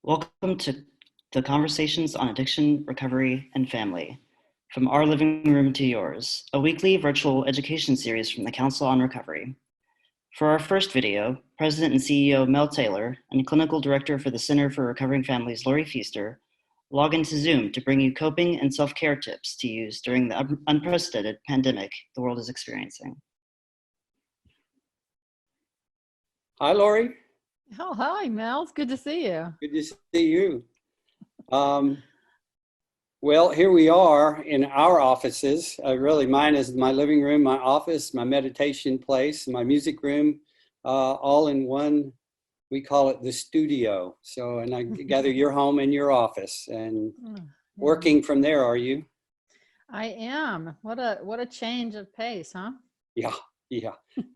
Welcome to the Conversations on Addiction, Recovery, and Family, From Our Living Room to Yours, a weekly virtual education series from the Council on Recovery. For our first video, President and CEO Mel Taylor and Clinical Director for the Center for Recovering Families Lori Fiester log into Zoom to bring you coping and self-care tips to use during the unprecedented pandemic the world is experiencing. Hi, Lori. Oh, hi, Mel. It's good to see you. Good to see you. Well, here we are in our offices. Really, mine is my living room, my office, my meditation place, my music room, all in one. We call it the studio. So, and I gather you're home in your office and working from there, are you? I am. What a change of pace, huh? Yeah.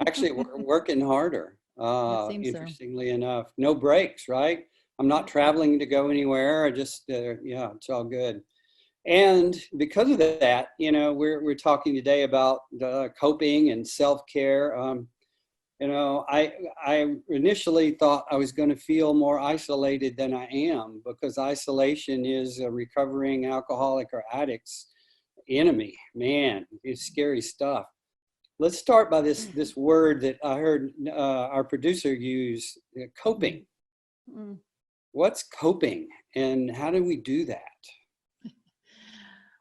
Actually, we're working harder. Interestingly enough, no breaks, right? I'm not traveling to go anywhere. I just, yeah, it's all good. And because of that, you know, we're talking today about coping and self-care. I initially thought I was going to feel more isolated than I am, because isolation is a recovering alcoholic or addict's enemy. Man, it's scary stuff. Let's start by this word that I heard our producer use, coping. What's coping, and how do we do that?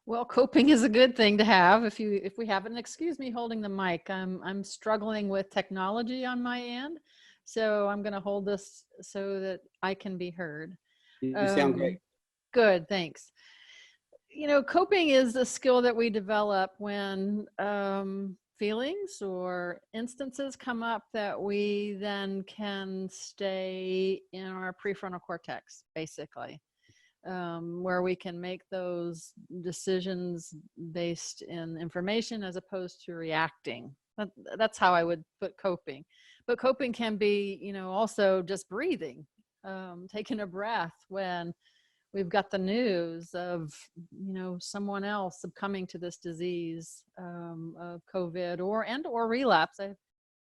Well, coping is a good thing to have if we have it. And excuse me holding the mic. I'm struggling with technology on my end, so I'm going to hold this so that I can be heard. You sound great. Good, thanks. You know, coping is a skill that we develop when feelings or instances come up that we then can stay in our prefrontal cortex, basically, where we can make those decisions based in information as opposed to reacting. That's how I would put coping. But coping can be, you know, also just breathing, taking a breath when we've got the news of, you know, someone else succumbing to this disease of COVID or relapse. I've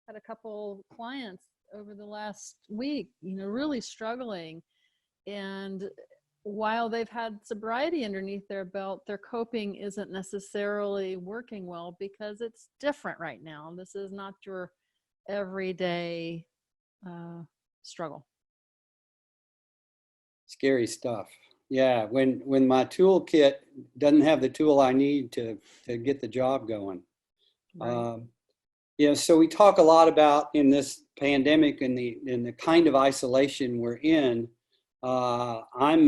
had a couple clients over the last week, you know, really struggling. And while they've had sobriety underneath their belt, their coping isn't necessarily working well because it's different right now. This is not your everyday struggle. Scary stuff. Yeah, when my toolkit doesn't have the tool I need to get the job going. Right. Yeah, so we talk a lot about in this pandemic and the kind of isolation we're in. I'm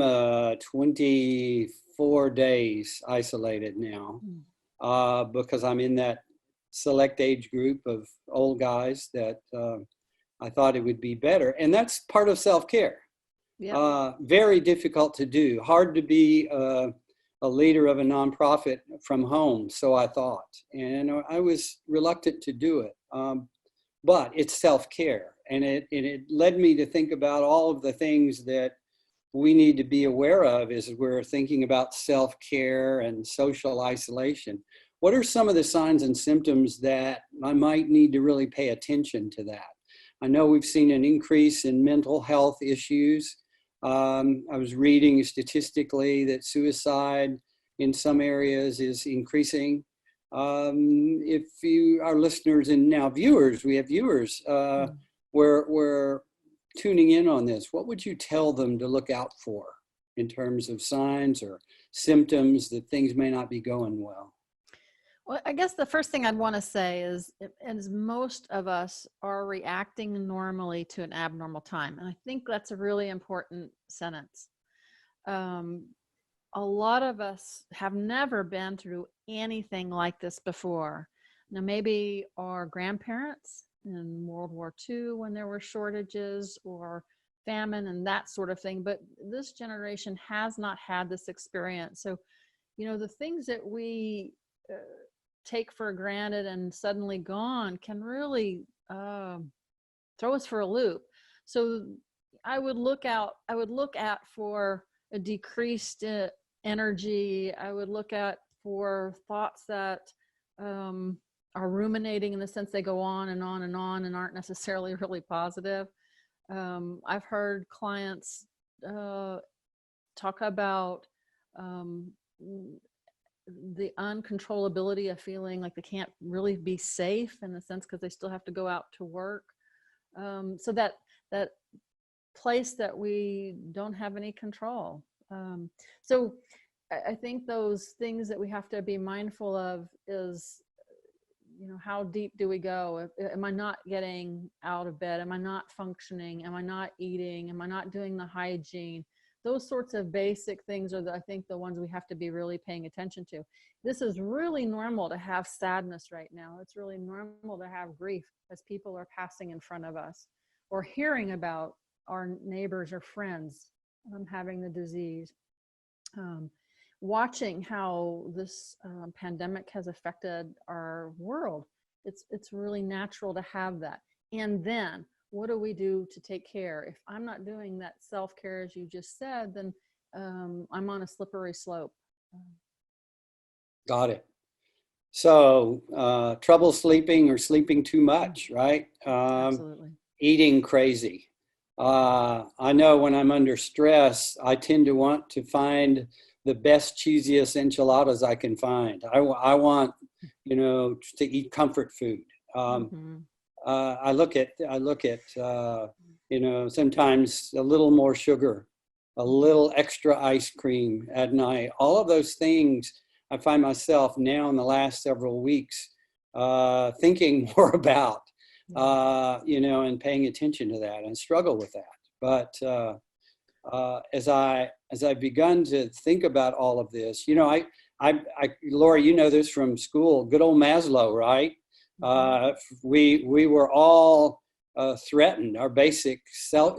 24 days isolated now because I'm in that select age group of old guys that I thought it would be better. And that's part of self-care. Yep. Very difficult to do. Hard to be a leader of a nonprofit from home, so I thought. And I was reluctant to do it. But it's self-care. And it led me to think about all of the things that we need to be aware of as we're thinking about self-care and social isolation. What are some of the signs and symptoms that I might need to really pay attention to that? I know we've seen an increase in mental health issues. I was reading statistically that suicide in some areas is increasing. If you are listeners and now viewers, we have viewers, we're tuning in on this. What would you tell them to look out for in terms of signs or symptoms that things may not be going well? Well, I guess the first thing I'd want to say is, as most of us are reacting normally to an abnormal time, and I think that's a really important sentence. A lot of us have never been through anything like this before. Now, maybe our grandparents in World War II when there were shortages or famine and that sort of thing, but this generation has not had this experience. So, you know, the things that we take for granted and suddenly gone can really throw us for a loop. So I would look at for a decreased energy. I would look at for thoughts that are ruminating, in the sense they go on and on and on and aren't necessarily really positive. I've heard clients talk about the uncontrollability of feeling like they can't really be safe in a sense because they still have to go out to work. So that place that we don't have any control. So I think those things that we have to be mindful of is, how deep do we go? Am I not getting out of bed? Am I not functioning? Am I not eating? Am I not doing the hygiene? Those sorts of basic things are, I think, the ones we have to be really paying attention to. This is really normal to have sadness right now. It's really normal to have grief as people are passing in front of us or hearing about our neighbors or friends having the disease. Watching how this pandemic has affected our world, it's really natural to have that. And then what do we do to take care? If I'm not doing that self-care, as you just said, then I'm on a slippery slope. Got it. So trouble sleeping or sleeping too much, right? Absolutely. Eating crazy. I know when I'm under stress, I tend to want to find the best, cheesiest enchiladas I can find. I want, to eat comfort food. I look at, sometimes a little more sugar, a little extra ice cream at night. All of those things, I find myself now in the last several weeks thinking more about, and paying attention to that and struggle with that. But as I've begun to think about all of this, Lori, you know this from school, good old Maslow, right? We were all threatened. Our basic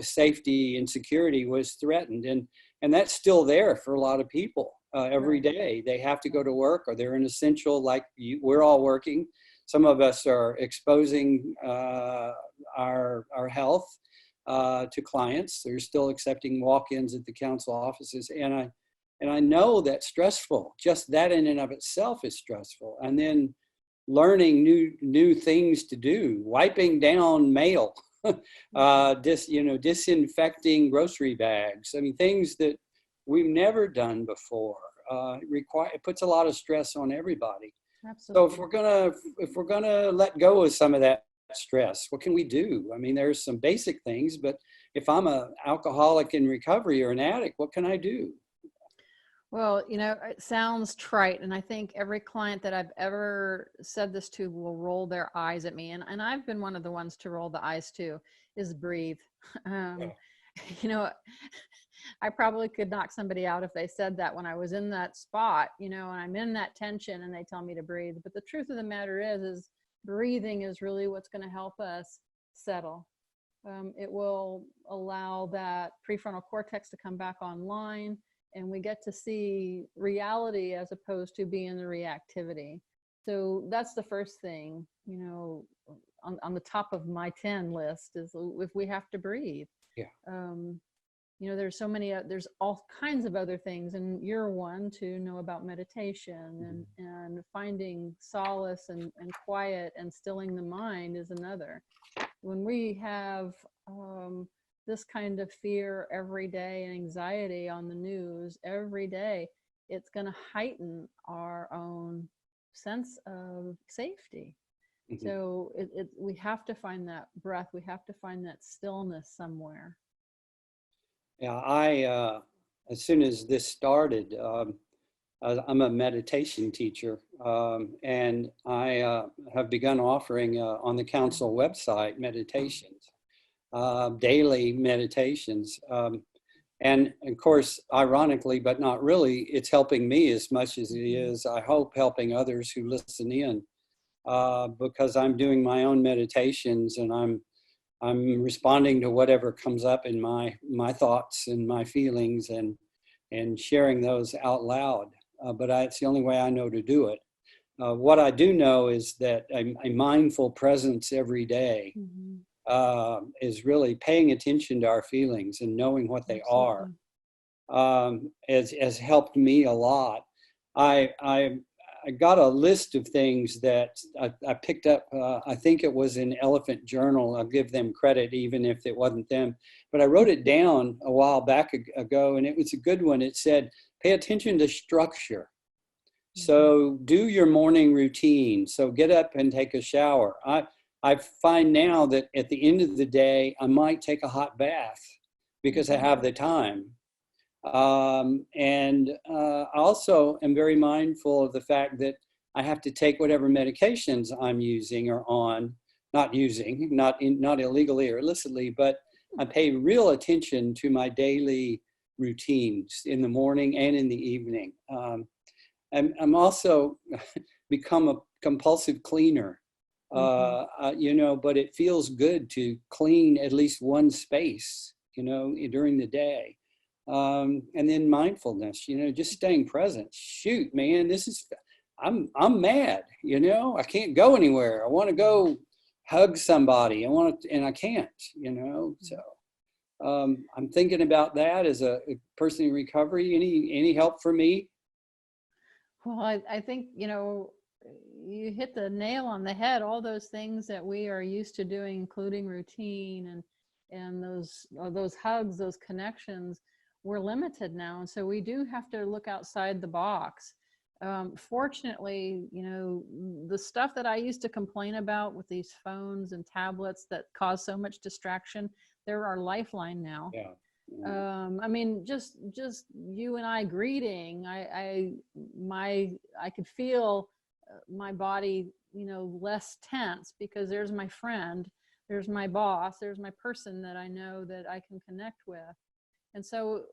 safety and security was threatened. And that's still there for a lot of people every day. They have to go to work or they're an essential, like we're all working. Some of us are exposing our health to clients. They're still accepting walk-ins at the council offices. And I know that's stressful. Just that in and of itself is stressful. And then learning new things to do, wiping down mail, disinfecting grocery bags. I mean, things that we've never done before. It puts a lot of stress on everybody. Absolutely. So if we're gonna let go of some of that stress, what can we do? I mean, there's some basic things, but if I'm an alcoholic in recovery or an addict, what can I do? Well, it sounds trite, and I think every client that I've ever said this to will roll their eyes at me, and I've been one of the ones to roll the eyes too, is breathe. I probably could knock somebody out if they said that when I was in that spot, and I'm in that tension and they tell me to breathe. But the truth of the matter is breathing is really what's going to help us settle. It will allow that prefrontal cortex to come back online, and we get to see reality as opposed to being the reactivity. So that's the first thing, on the top of my 10 list is if we have to breathe. Yeah. There's there's all kinds of other things, and you're one to know about meditation and finding solace and quiet and stilling the mind is another. When we have this kind of fear every day and anxiety on the news every day, it's going to heighten our own sense of safety. Mm-hmm. So we have to find that breath. We have to find that stillness somewhere. Yeah, as soon as this started, I'm a meditation teacher, and I have begun offering on the council website meditations, daily meditations. And of course, ironically, but not really, it's helping me as much as it is, I hope, helping others who listen in, because I'm doing my own meditations and I'm responding to whatever comes up in my thoughts and my feelings and sharing those out loud. But it's the only way I know to do it. What I do know is that a mindful presence every day is really paying attention to our feelings and knowing what they are. Has helped me a lot. I I got a list of things that I picked up. I think it was in Elephant Journal. I'll give them credit even if it wasn't them. But I wrote it down a while back ago, and it was a good one. It said, pay attention to structure. So do your morning routine. So get up and take a shower. I find now that at the end of the day, I might take a hot bath because I have the time. And also am very mindful of the fact that I have to take whatever medications I'm using or on, not illegally or illicitly, but I pay real attention to my daily routines in the morning and in the evening. I'm also become a compulsive cleaner, you know, but it feels good to clean at least one space, you know, during the day. And then mindfulness, you know, just staying present. Shoot, man, I'm mad, you know, I can't go anywhere. I want to go hug somebody. And I can't, you know, so I'm thinking about that as a person in recovery. Any help for me? Well, I think, you know, you hit the nail on the head. All those things that we are used to doing, including routine and those hugs, those connections, we're limited now. And so we do have to look outside the box. Fortunately, you know, the stuff that I used to complain about with these phones and tablets that cause so much distraction, they're our lifeline now. Yeah. I mean, just you and I greeting, I could feel my body, you know, less tense because there's my friend, there's my boss, there's my person that I know that I can connect with. And so,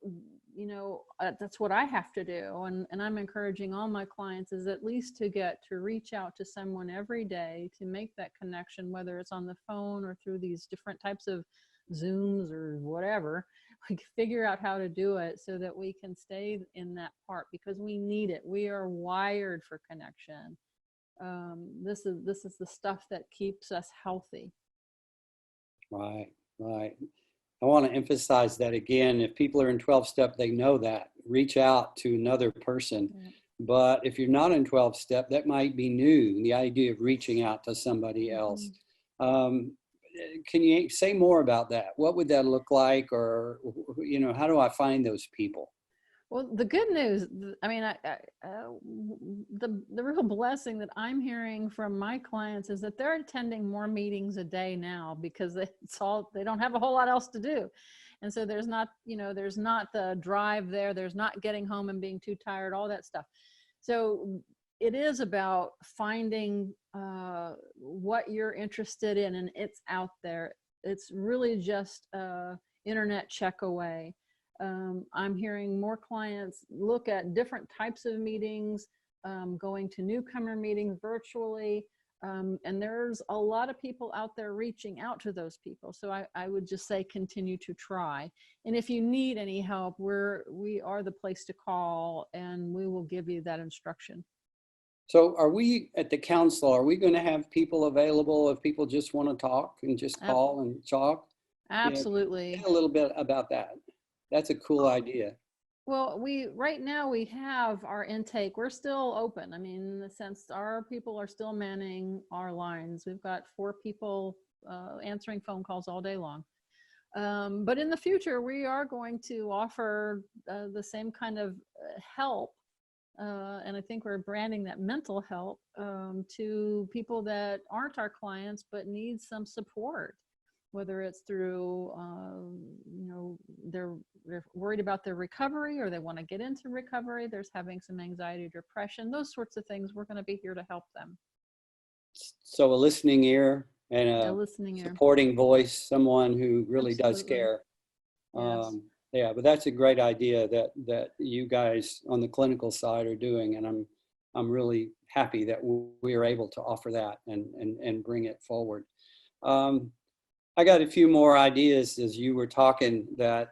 you know, that's what I have to do. And I'm encouraging all my clients is at least to reach out to someone every day to make that connection, whether it's on the phone or through these different types of Zooms or whatever. We can figure out how to do it so that we can stay in that part because we need it. We are wired for connection. This is the stuff that keeps us healthy. Right. I want to emphasize that again. If people are in 12-step, they know that. Reach out to another person. Yeah. But if you're not in 12-step, that might be new, the idea of reaching out to somebody else. Can you say more about that? What would that look like? Or, you know, how do I find those people? Well, the good news, I mean, the real blessing that I'm hearing from my clients is that they're attending more meetings a day now because they don't have a whole lot else to do. And so there's not the drive there. There's not getting home and being too tired, all that stuff. So it is about finding what you're interested in, and it's out there. It's really just internet check away. I'm hearing more clients look at different types of meetings, going to newcomer meetings virtually, and there's a lot of people out there reaching out to those people. So I would just say continue to try. And if you need any help, we are the place to call, and we will give you that instruction. So are we at the council, are we going to have people available if people just want to talk and just call and talk? Absolutely. You know, a little bit about that. That's a cool idea. Well, right now we have our intake. We're still open. I mean, in the sense our people are still manning our lines. We've got 4 people answering phone calls all day long. But in the future, we are going to offer the same kind of help. And I think we're branding that mental help to people that aren't our clients, but need some support. Whether it's through, you know, they're worried about their recovery or they want to get into recovery, there's having some anxiety, depression, those sorts of things, we're going to be here to help them. So a listening ear and a listening supporting voice, someone who really does care. Yes. Yeah, but that's a great idea that you guys on the clinical side are doing, and I'm really happy that we are able to offer that and bring it forward. I got a few more ideas as you were talking that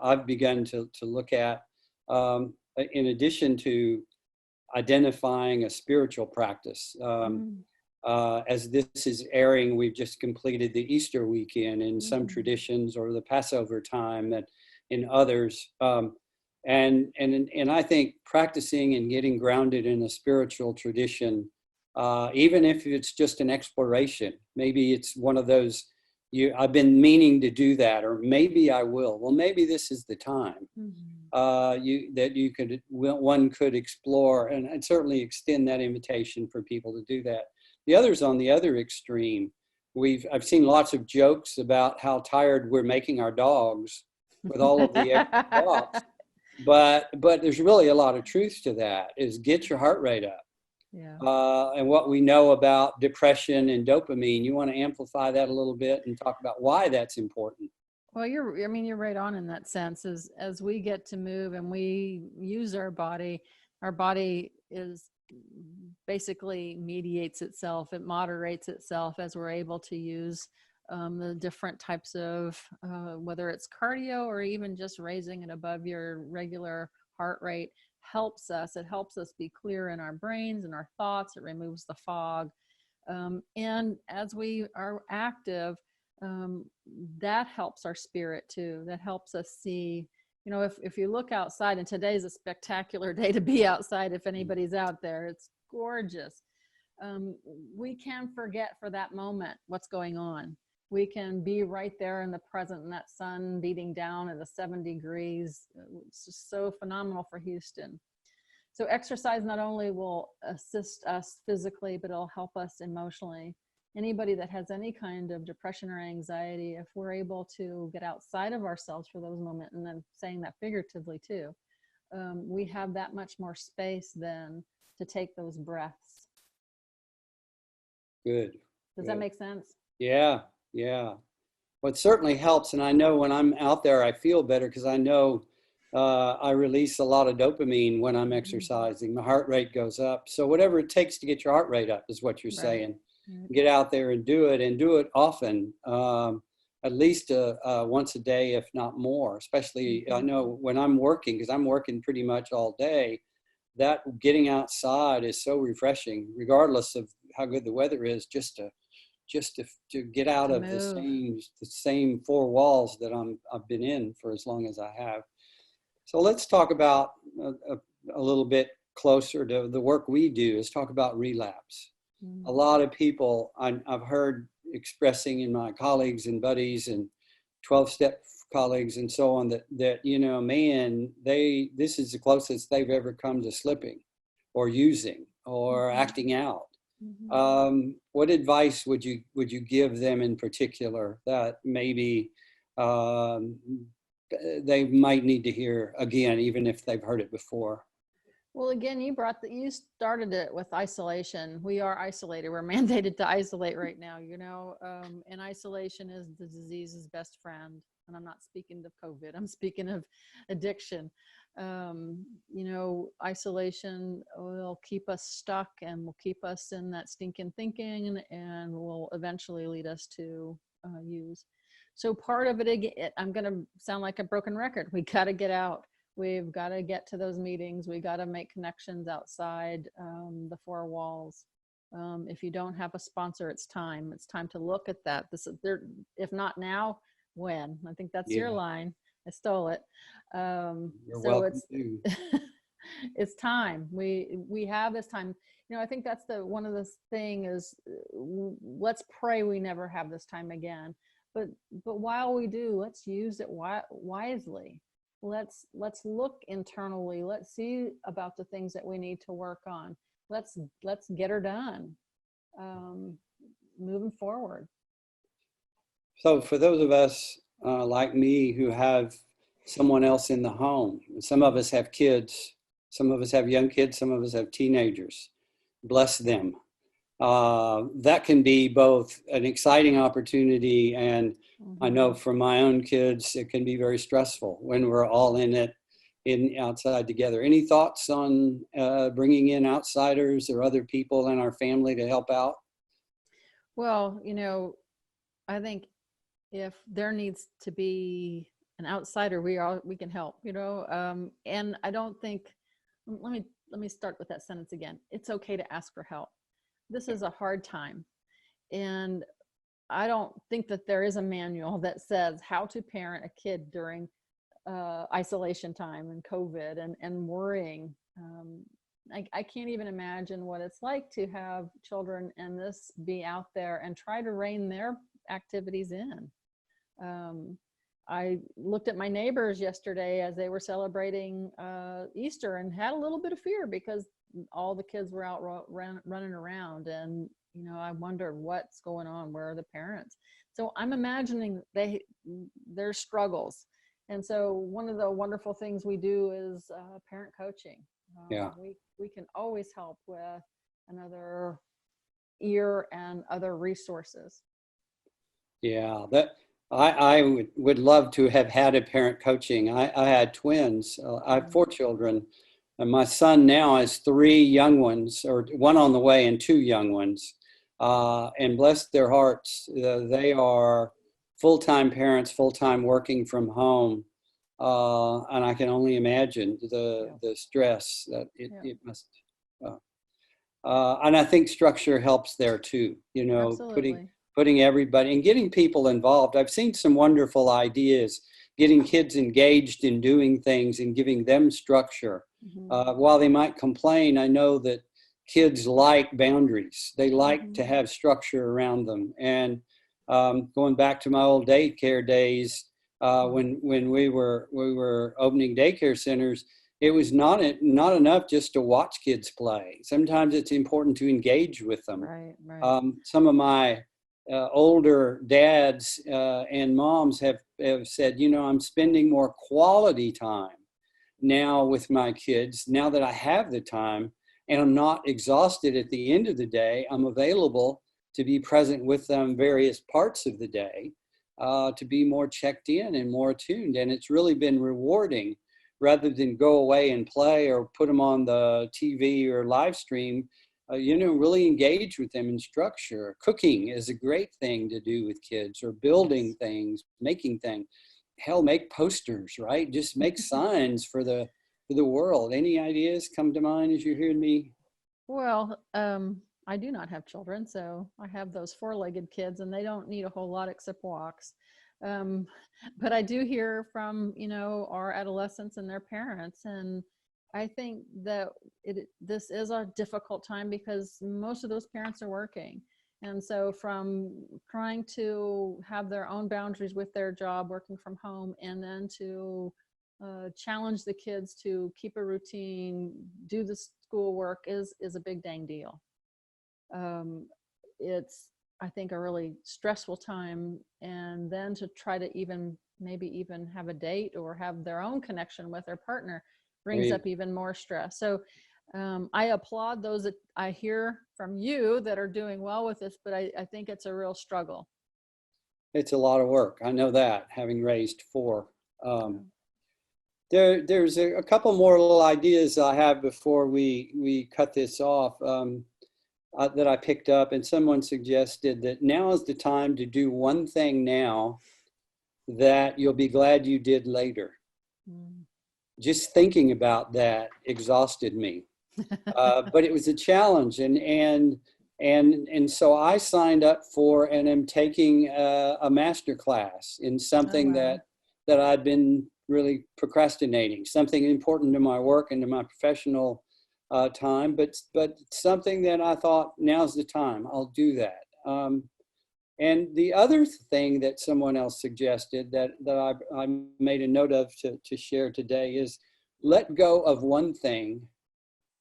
I've begun to look at. In addition to identifying a spiritual practice. As this is airing, we've just completed the Easter weekend in some traditions, or the Passover time, that in others. And I think practicing and getting grounded in a spiritual tradition, even if it's just an exploration, maybe it's one of those, I've been meaning to do that, or maybe I will. Well, maybe this is the time. One could explore and certainly extend that invitation for people to do that. The other's on the other extreme. I've seen lots of jokes about how tired we're making our dogs with all of the extra walks. But there's really a lot of truth to that, is get your heart rate up. Yeah. And what we know about depression and dopamine, you want to amplify that a little bit and talk about why that's important. Well, you're right on in that sense. As we get to move and we use our body is basically mediates itself. It moderates itself as we're able to use the different types of, whether it's cardio or even just raising it above your regular heart rate, helps us. It helps us be clear in our brains and our thoughts. It removes the fog. And as we are active, that helps our spirit too. That helps us see, if you look outside, and today's a spectacular day to be outside. If anybody's out there, it's gorgeous. We can forget for that moment what's going on. We can be right there in the present, and that sun beating down at the 7 degrees. It's just so phenomenal for Houston. So exercise not only will assist us physically, but it'll help us emotionally. Anybody that has any kind of depression or anxiety, if we're able to get outside of ourselves for those moments, and then saying that figuratively too, we have that much more space then to take those breaths. Good. Does that make sense? Yeah. Well, it certainly helps. And I know when I'm out there, I feel better, because I know I release a lot of dopamine when I'm exercising. My heart rate goes up. So whatever it takes to get your heart rate up is what you're saying. Get out there and do it often, at least once a day, if not more. Especially, I know when I'm working, because I'm working pretty much all day, that getting outside is so refreshing, regardless of how good the weather is, just to get out of the same four walls that I've been in for as long as I have. So let's talk about a little bit closer to the work we do, is talk about relapse. A lot of people I've heard expressing in my colleagues and buddies and 12-step colleagues and so on that this is the closest they've ever come to slipping or using or acting out. What advice would you give them in particular that maybe they might need to hear again, even if they've heard it before? Well, again, you started it with isolation. We are isolated. We're mandated to isolate right now, and isolation is the disease's best friend. And I'm not speaking of COVID. I'm speaking of addiction. Isolation will keep us stuck and will keep us in that stinking thinking, and will eventually lead us to use. So part of it, I'm going to sound like a broken record. We got to get out. We've got to get to those meetings. We got to make connections outside the four walls. If you don't have a sponsor, it's time. It's time to look at that. If not now, when? I think that's your line. I stole it. You're welcome to. It's time. We have this time. I think that's one of the thing is, let's pray we never have this time again. But while we do, let's use it wisely. Let's look internally. Let's see about the things that we need to work on. Let's get her done. Moving forward. So for those of us like me who have someone else in the home, some of us have kids, some of us have young kids, some of us have teenagers. Bless them. That can be both an exciting opportunity, and I know for my own kids, it can be very stressful when we're all in it, outside together. Any thoughts on bringing in outsiders or other people in our family to help out? Well, I think if there needs to be an outsider, we can help, and I don't think, let me start with that sentence again. It's okay to ask for help. This is a hard time. And I don't think that there is a manual that says how to parent a kid during isolation time and COVID and worrying. I can't even imagine what it's like to have children and this be out there and try to rein their activities in. I looked at my neighbors yesterday as they were celebrating Easter and had a little bit of fear because all the kids were out running around, and I wonder what's going on. Where are the parents? So I'm imagining their struggles. And so one of the wonderful things we do is parent coaching. We can always help with another ear and other resources. Yeah, that I would love to have had a parent coaching. I had twins. I have 4 children, and my son now has 3 young ones, or 1 on the way and 2 young ones. And bless their hearts, they are full-time parents, full-time working from home. And I can only imagine the stress that it must. And I think structure helps there too. Absolutely. Putting everybody and getting people involved. I've seen some wonderful ideas, getting kids engaged in doing things and giving them structure. While they might complain, I know that kids like boundaries. They like to have structure around them. And going back to my old daycare days, when we were opening daycare centers, it was not enough just to watch kids play. Sometimes it's important to engage with them. Right. Some of my older dads and moms have said, I'm spending more quality time now with my kids, now that I have the time, and I'm not exhausted at the end of the day. I'm available to be present with them various parts of the day, to be more checked in and more attuned. And it's really been rewarding, rather than go away and play or put them on the TV or live stream. Really engage with them in structure. Cooking is a great thing to do with kids, or building things, making things. Hell, make posters, right? Just make signs for the world. Any ideas come to mind as you hear me? Well, I do not have children, so I have those 4-legged kids, and they don't need a whole lot except walks. But I do hear from, our adolescents and their parents. And I think that this is a difficult time because most of those parents are working. And so from trying to have their own boundaries with their job, working from home, and then to challenge the kids to keep a routine, do the schoolwork is a big dang deal. It's, I think, a really stressful time. And then to try to maybe even have a date or have their own connection with their partner brings up even more stress. So I applaud those that I hear from you that are doing well with this, but I think it's a real struggle. It's a lot of work. I know that, having raised 4. There's a couple more little ideas I have before we cut this off that I picked up, and someone suggested that now is the time to do one thing now that you'll be glad you did later. Just thinking about that exhausted me, but it was a challenge, and so I signed up for and am taking a master class in something that I'd been really procrastinating, something important to my work and to my professional time, but something that I thought, now's the time, I'll do that. And the other thing that someone else suggested that I made a note of to share today is let go of one thing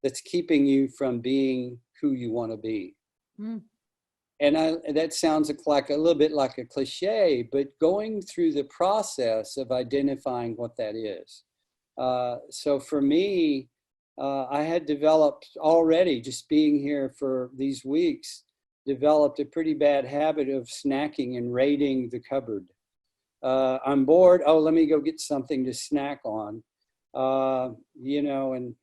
that's keeping you from being who you want to be. And that sounds like a little bit like a cliche, but going through the process of identifying what that is. So for me, I had developed already, just being here for these weeks, developed a pretty bad habit of snacking and raiding the cupboard. I'm bored. Oh, let me go get something to snack on. And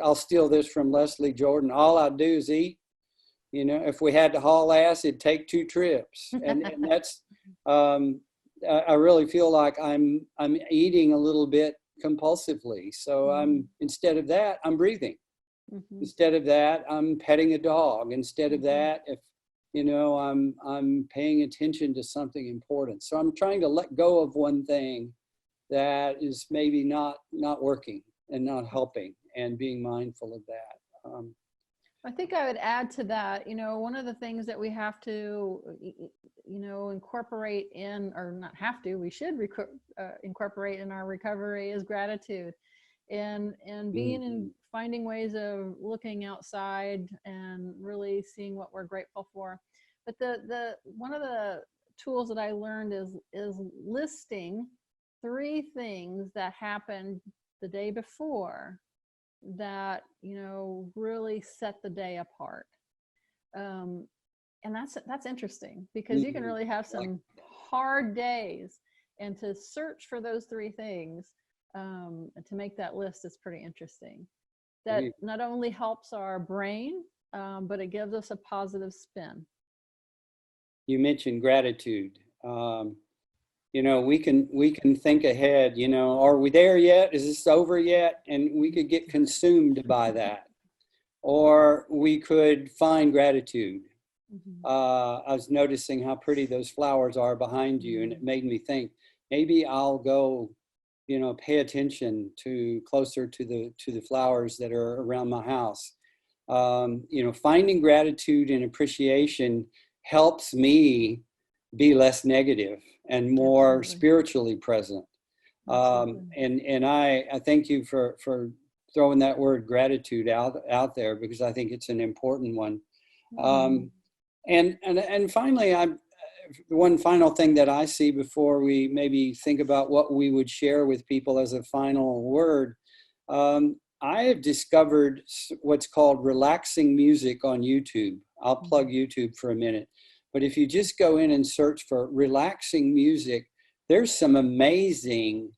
I'll steal this from Leslie Jordan. All I do is eat. If we had to haul ass, it'd take 2 trips. And that's, I really feel like I'm eating a little bit compulsively. So instead of that, I'm breathing. Instead of that, I'm petting a dog. Instead of that, if I'm paying attention to something important. So I'm trying to let go of one thing that is maybe not working and not helping, and being mindful of that. I think I would add to that, one of the things that we have to, incorporate in, or not have to, we should incorporate in our recovery is gratitude, and being in finding ways of looking outside and really seeing what we're grateful for. But the one of the tools that I learned is listing 3 things that happened the day before that really set the day apart, and that's interesting, because you can really have some hard days, and to search for those 3 things, and to make that list is pretty interesting. That not only helps our brain, but it gives us a positive spin. You mentioned gratitude. We can think ahead, are we there yet? Is this over yet? And we could get consumed by that. Or we could find gratitude. I was noticing how pretty those flowers are behind you, and it made me think, maybe I'll go, pay attention closer to the flowers that are around my house. Finding gratitude and appreciation helps me be less negative and more spiritually present. And I thank you for throwing that word gratitude out there, because I think it's an important one. And finally, one final thing that I see before we maybe think about what we would share with people as a final word. I have discovered what's called relaxing music on YouTube. I'll plug YouTube for a minute. But if you just go in and search for relaxing music, there's some amazing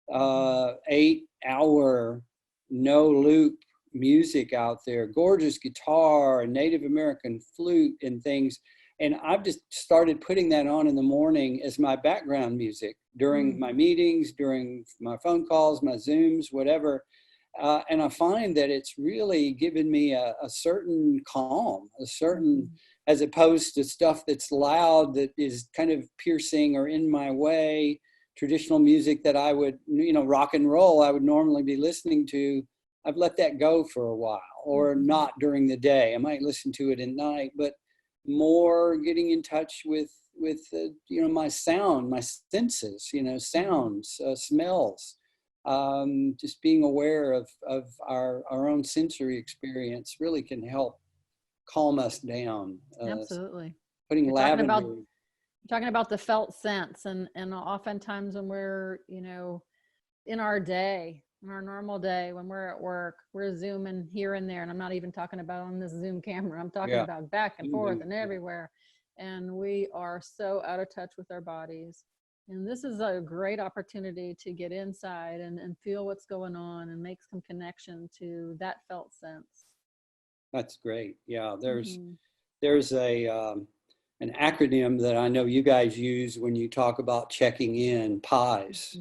8-hour no loop music out there, gorgeous guitar and Native American flute and things. And I've just started putting that on in the morning as my background music during my meetings, during my phone calls, my Zooms, whatever. And I find that it's really given me a certain calm, as opposed to stuff that's loud, that is kind of piercing or in my way. Traditional music that I would, rock and roll, I would normally be listening to, I've let that go for a while, or not during the day. I might listen to it at night, but more getting in touch with my sound, my senses, sounds, smells. Just being aware of our own sensory experience really can help calm us down. Absolutely. Putting You're lavender. talking about the felt sense, and oftentimes when we're, in our day, in our normal day, when we're at work, we're zooming here and there, and I'm not even talking about on this Zoom camera. I'm talking about back and forth and everywhere, and we are so out of touch with our bodies. And this is a great opportunity to get inside and feel what's going on and make some connection to that felt sense. That's great. Yeah, there's an acronym that I know you guys use when you talk about checking in, PIES.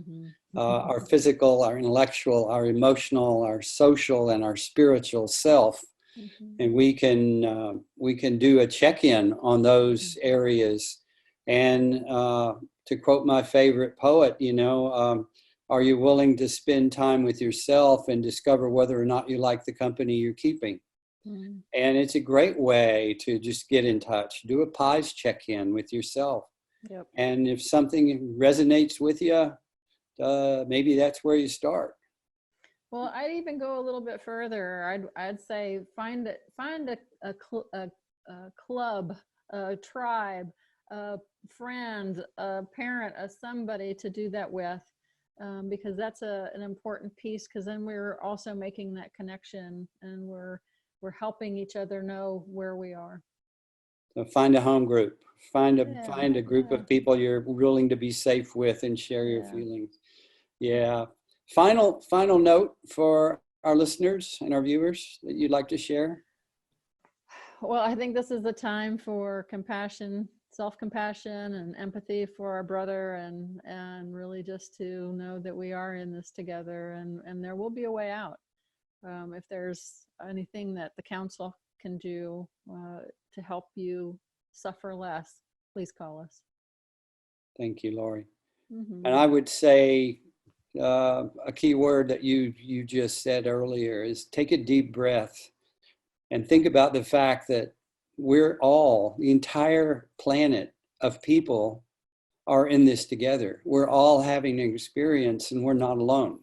Our physical, our intellectual, our emotional, our social, and our spiritual self. And we can do a check-in on those areas. And to quote my favorite poet, are you willing to spend time with yourself and discover whether or not you like the company you're keeping? And it's a great way to just get in touch. Do a PIES check-in with yourself. And if something resonates with you, maybe that's where you start. Well, I'd even go a little bit further. I'd say find a club, a tribe, a friend, a parent, somebody to do that with, because that's an important piece. Because then we're also making that connection, and we're helping each other know where we are. So find a home group. Find a group of people you're willing to be safe with and share your feelings. Yeah. Final note for our listeners and our viewers that you'd like to share? Well, I think this is the time for compassion, self-compassion and empathy for our brother, and really just to know that we are in this together, and there will be a way out. If there's anything that the council can do to help you suffer less, please call us. Thank you, Lori. And I would say a key word that you just said earlier is take a deep breath and think about the fact that we're all, the entire planet of people are in this together. We're all having an experience and we're not alone.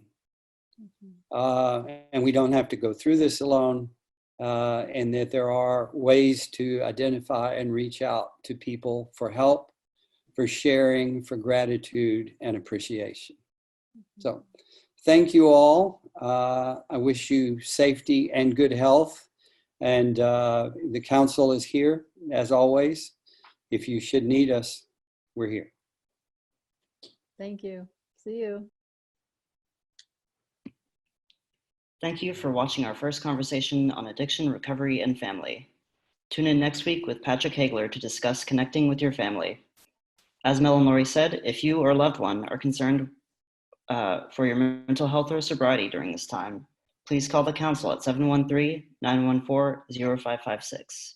And we don't have to go through this alone. And that there are ways to identify and reach out to people for help, for sharing, for gratitude and appreciation. So thank you all. I wish you safety and good health. And the council is here, as always. If you should need us, we're here. Thank you. See you. Thank you for watching our first conversation on addiction, recovery, and family. Tune in next week with Patrick Hagler to discuss connecting with your family. As Mel and Lori said, if you or a loved one are concerned for your mental health or sobriety during this time, please call the council at 713-914-0556.